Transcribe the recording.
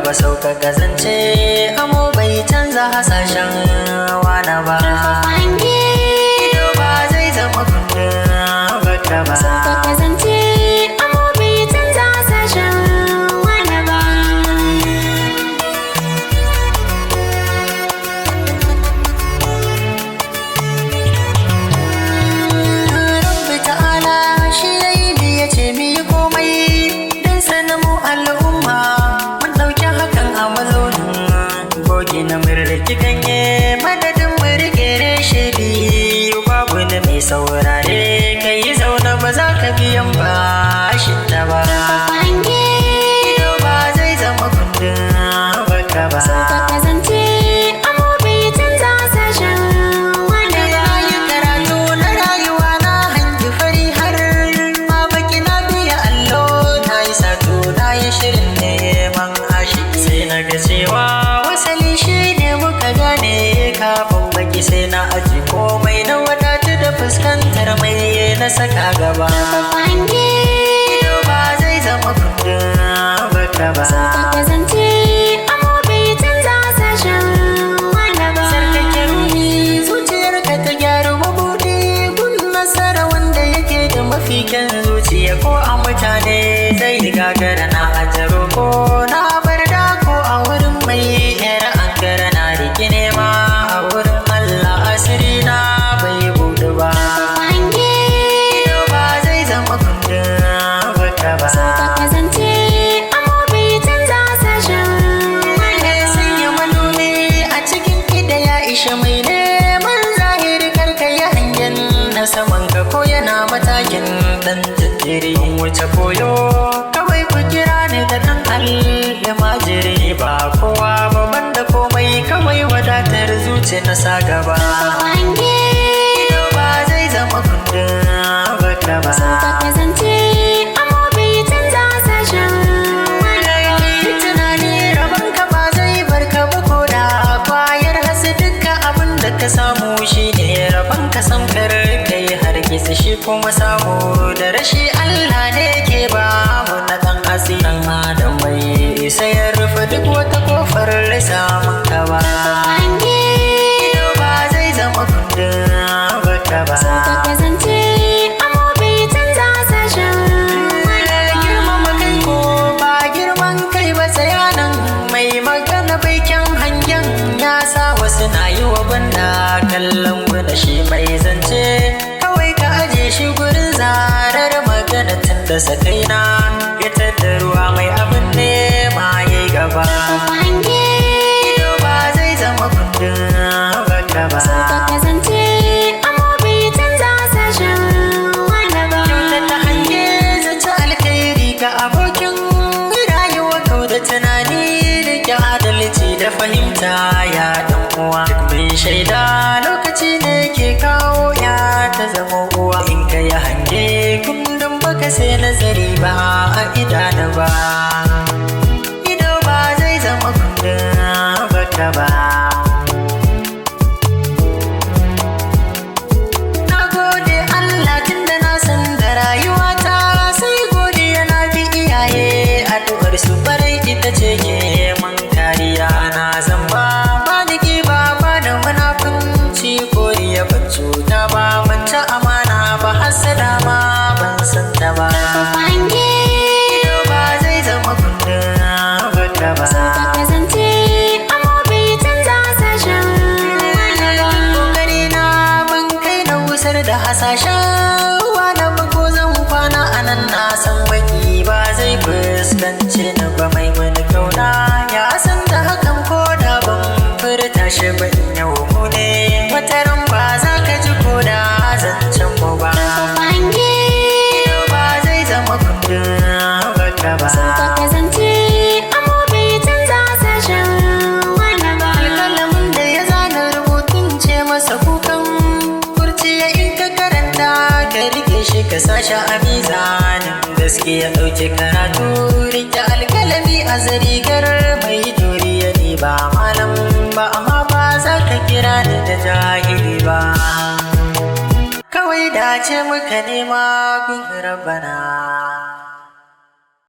ba sauka gazance amo bai canza hasashen wana ba. Ido ba zai zama kundin baka ba. Sauka gazance amo bai canza hasashen wana ba. Rabbi ta'ala shi yayi ni yace mi yi komai dan sanin mu al'umma mun dauki hakan a mazaunin goge na murriki ganye madadin murke reshe biyu babu na mai saurare kai zauna ba za ka biyan bashin ta ba. Ido ba zai zama kundin baka ba. Sauka gazance amo bai canza hasashen wana ba. Na yi karatu na rayuwa na hangi fari har ma baki na biya allo na yi sato na yi shirin neman ashi sai na ga cewa wasali shi ne muka gane kafin baki sai na aji komai na wadatu da fuskantar mai na saka gaba. Ido ba zai zama kundin baka ba. Sauka gazance amo bai canza hasashen wana ba. Sarkake ruhi zuciyarka ta gyaru mabuɗi gun nasara wanda yake da mafi kyan zuciya ko a mutane zai gagara na ajaro ko na bar da ko a wurin mai yar ankara na riki nema a wurin Allah asiri na bai buɗe ba. Ido ba zai zama kundin baka ba. Sauka gazance amo bai canza hasashen wana ba. Sanya manomi a cikin gida ya isha mai neman zahiri karka ya hangen na saman ka ko yana matakin dan tattiri wuce koyo kawai ku kira ni da dan almajiri ba kowa ba banda komai kawai wadatar zuci na sa gaba. Ido ba zai zama kundin baka ba. Sauka gazance amo bai canza hasashen wana ba. Tunani rabon ka ba zai barka ba ko da kwayar hasi dukkan abin da ka samu shi ne rabon ka samkar kai har gisa shi kuma samu da rashi Allah ne ke ba mu na dan asirin adam mai isa ya rufe duk wata kofar samun ka ba. Ido ba zai zama kundin baka ba. Sauka gazance amo bai canza hasashen wana ba. Girmama kai ko ba girman kai ba tsayanan mai magana bai kyan hangen ya sa wasu na yi wa banda kallon gwada shi mai zance kawai ka aje shi gurin zarar magana tun da sakaina ya tadda ruwa mai abin ne ma yayi gaba. Ido ba zai zama kundin baka ba. Sauka gazance amo bai canza hasashen wana ba. Kyautata hange zace alkhairi ga abokin rayuwa kau da tunani da ke adalci da fahimta ya dan uwa. Duk mai shaida lokaci ne ke kawo ya ta zama uwa. In ka yi hange kundin baka sai nazari ba a idanu ba. Ido ba zai zama kundin baka ba. Na gode Allah tunda na san da rayuwata sai godiya na bi iyaye addu'ar su barai ita ce ke man kariya na zamba ba ni ba ba da munafunci ko riya ban cuta ba ban ta amana ba hasada ma ban san ta ba. Ido ba zai zama kundin baka ba. Sauka gazance amo bai canza hasashen wana ba. Kokari na ban kai na wusar da hasashen wana ba ko zan kwana a nan na san baki ba zai fuskance ni ba mai wani kauna ya san da hakan ko da ban furta shi ba in yau mu ne wataran ba za ka ji ko da zancen mu ba. Ido ba zai zama kundin baka ba. Sauka gazance amo bai canza hasashen wana ba. Alƙalamin da ya zana rubutun ce masa kukan kurciya in ka karanta ka rike shi ka sashi a mizanin gaskiya ɗauke karatu rike alƙalami a zarigar mai doriya ne ba malam ba amma ba za ka kira ni da jahili ba. Kawai dace muka nema gun Rabbana.